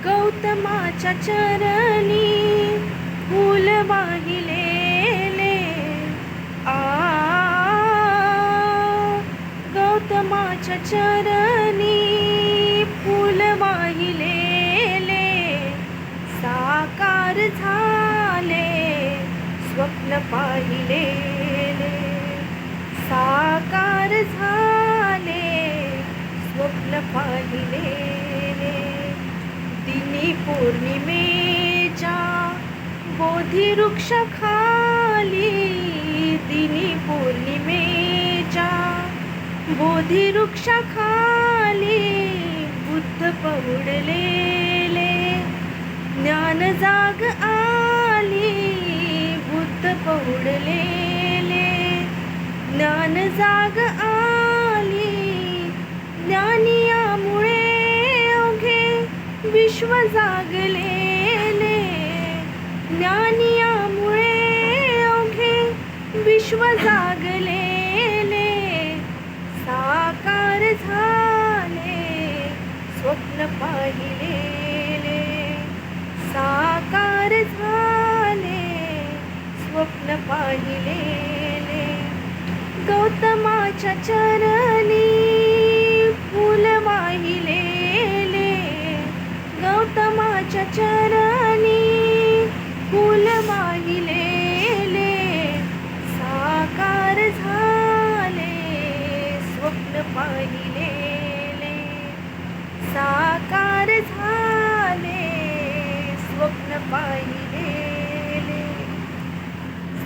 गौतमाच्या चरणी फूल वाहिलेले आ गौतमाच्या चरणी फूल वाहिलेले साकार झाले स्वप्न पाहिलेले साकार झाले स्वप्न पाहिलेले दिनी पौर्णिमेच्या बोधी वृक्षाखाली दिनी पौर्णिमेच्या बोधी वृक्षाखाली बुद्ध पहुडलेले ज्ञान जाग आली बुद्ध पहुडलेले ज्ञान जाग आली ज्ञानियामुळे अवघे विश्व जागलेले ज्ञानियामुळे अवघे विश्व जागलेले साकार झाले स्वप्न पाहिलेले साकार झाले स्वप्न पाहिलेले गौतमाच्या चरणी फूल वाहिलेले गौतमाच्या चरणी फूल वाहिलेले साकार झाले स्वप्न पाहिलेले साकार झाले स्वप्न पाहिले